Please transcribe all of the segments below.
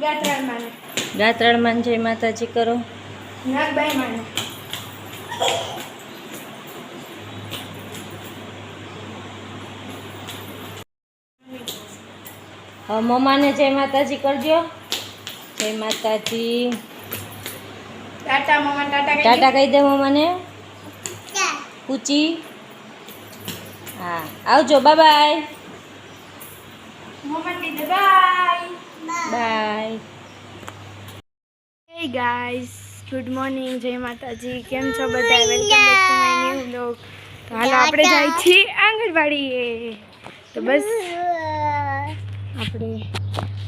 ગાત્રાળમાં જય માતાજી કરો. હવે મમ્માને જય માતાજી કરજો. જય માતાજી. ટાટા મમ્મા, ટાટા કહી દે મમ્માને. પૂચી. હા આવજો. બાય મમ્મા કહી દે bye. Bye. Hey guys, good morning, જય માતાજી. કેમ છો બધા? Welcome back to my new vlog. તો હાલો આપણે જાય છીએ આંગણવાડીએ. તો બસ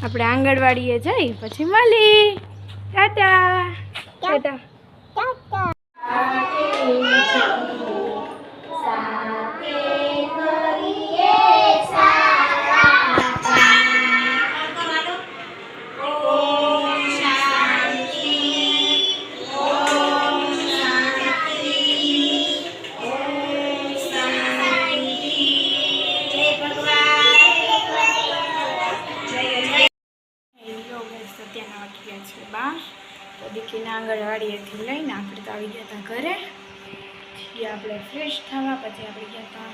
આપણે આંગણવાડીએ જઈ પછી મળી. ટાટા ટાટા. તો દીકરીના આંગણવાડીએથી લઈને આપણે તો આવી ગયા હતા ઘરે. પછી આપણે ફ્રેશ થવા પછી આપણે ગયા હતા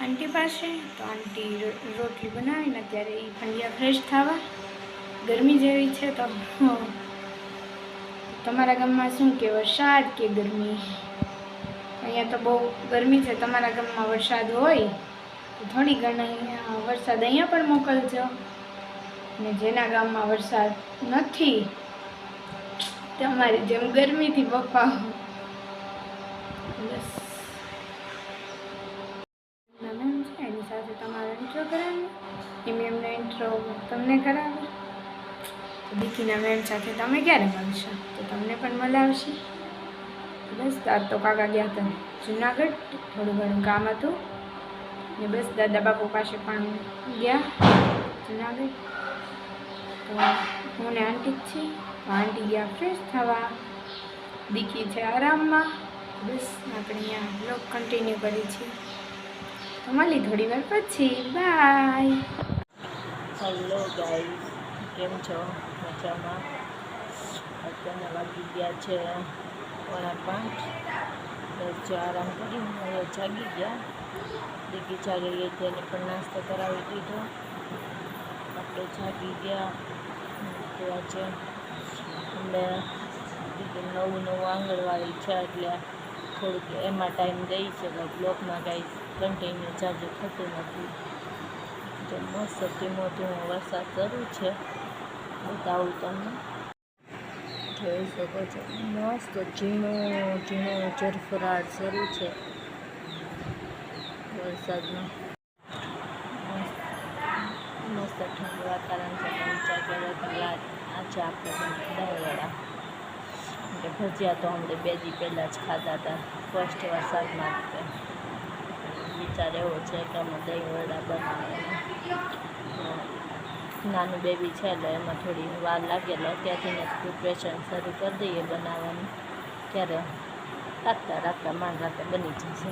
આંટી પાસે. તો આંટી રોટલી બનાવીને અત્યારે એ પણ ગયા ફ્રેશ થવા. ગરમી જેવી છે. તો તમારા ગામમાં શું કે વરસાદ કે ગરમી? અહીંયા તો બહુ ગરમી છે. તમારા ગામમાં વરસાદ હોય તો થોડી ઘણી વરસાદ અહીંયા પણ મોકલજો. ને જેના ગામમાં વરસાદ નથી તમારી જેમ ગરમીથી બફાવો. બસ મેમ છે એની સાથે તમારો ઇન્ટ્રો કરાવે. એ મેમનો ઇન્ટ્રો તમને કરાવે. તો દીકીના મેમ સાથે તમે ક્યારે મળશો? તો તમને પણ મળાવશે. બસ તાર તો કાકા ગયા હતા જુનાગઢ, થોડું ઘણું કામ હતું. ને બસ દાદા બાપુ પાસે પણ ગયા જુનાગઢ. તો હું ને આંટી જ છીએ. આંટી ગયા ફ્રેશ થવા, દીકી છે આરામમાં. બસ આપણે અહીંયા બ્લોગ કન્ટિન્યુ કરી છીએ. તો મળી થોડી વાર પછી. બાય. હેલો ગાઈસ, કેમ છો? મજામાં? અત્યારે વાગી ગયા છે 5:15. બસ જો આરામ કરી હવે જાગી ગયા. દીકી જાગી ગઈ તેને પણ નાસ્તો કરાવી દીધો. આપણે જાગી ગયા. તો આજે અમને નવું આંગણવાડી છે એટલે થોડુંક એમાં ટાઈમ દઈ છે. બ્લોગમાં કાંઈ કન્ટિન્યુ ચાલુ થતું નથી. તો મસ્ત ધીમો ધીમો વરસાદ શરૂ છે. બતાવું તમને, જોઈ શકો છો. મસ્ત ઝીણો ઝીણો ઝરફરાટ શરૂ છે વરસાદનો. મસ્ત ઠંડુ વાતાવરણ છે. ચા કહેવાય આજે આપણે દહીંવડા એટલે ભજીયા તો અમને 2 દી પહેલાં જ ખાધા હતા ફર્સ્ટ વરસાદમાં. વિચાર એવો છે કે અમે દહીંવડા બનાવીએ. નાનું બેબી છે એટલે એમાં થોડી વાર લાગે એટલે અત્યારથી જ પ્રિપરેશન શરૂ કરી દઈએ બનાવવાનું. ત્યારે રાખતા માંડ રાખતા બની જશે.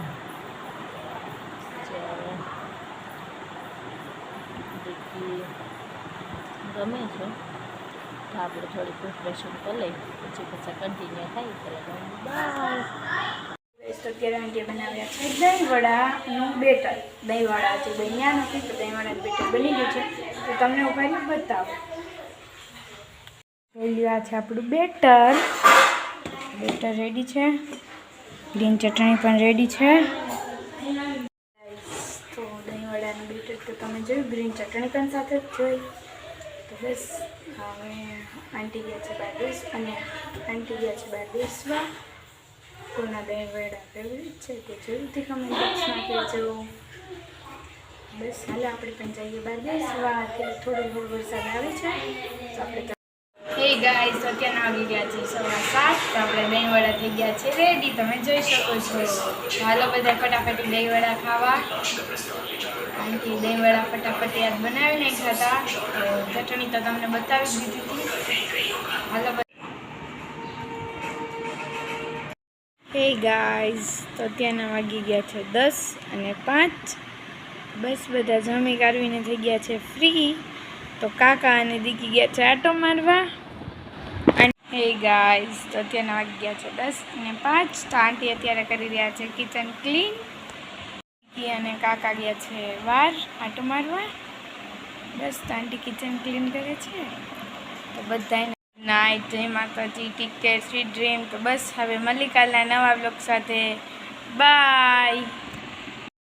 દીકી ગમે છે તો આપણે થોડી પ્રિપરેશન કરી લઈએ પછી કન્ટિન્યુ થાય. બાય. તો અત્યારે આંટીએ બનાવ્યા છે દહીંવડાનું બેટર. દહીંવડા આજે બન્યા નથી તો દહીંવડાનું બેટર બની ગયું છે. તો તમને ઉપાડીને બતાવો. પહેલી આ છે આપણું બેટર. બેટર રેડી છે. ગ્રીન ચટણી પણ રેડી છે. તો દહીંવડાનું બેટર તો તમે જોયું, ગ્રીન ચટણી પણ સાથે જ જોઈ. તો બસ હવે આંટી ગયા છે બહાર બેસવા. કોના દહીંવડા ફેવરેટ છે તે જરૂરથી કમેન્ટ બોક્સમાં કહેજો. બસ હાલો આપણે પણ જઈએ બહાર બેસવા. અત્યારે થોડો વરસાદ આવે છે તો આપણે હે ગાઈસ, અત્યારના વાગી ગયા છે 7:15. તો આપણે દહીંવડા થઈ ગયા છે રેડી. તમે જોઈ શકો છો. હાલો બધા ફટાફટી દહીંવડા ખાવા. કારણ કે દહીંવડા ફટાફટ યાદ બનાવીને ખાતા. તો ચટણી તો તમને બતાવી જ દીધી હતી. હાલો. હે ગાઈઝ, તો અત્યારના વાગી ગયા છે 10:05. બસ બધા જમી કાઢવીને થઈ ગયા છે ફ્રી. તો કાકા અને દીકી ગયા છે આટો મારવા. અને હે ગાઈઝ, તો અત્યારના વાગી ગયા છે 10:05. તો આંટી અત્યારે કરી રહ્યા છે કિચન ક્લીન. દીકી અને કાકા ગયા છે વાર આટો મારવા. બસ તો આંટી કિચન ક્લીન કરે છે. તો બધાને નાઇટ, જય માતાજી, ટેક કેર, સ્વીટ ડ્રીમ. તો બસ હવે મલ્લિકાના નવા બ્લોગ સાથે બાય.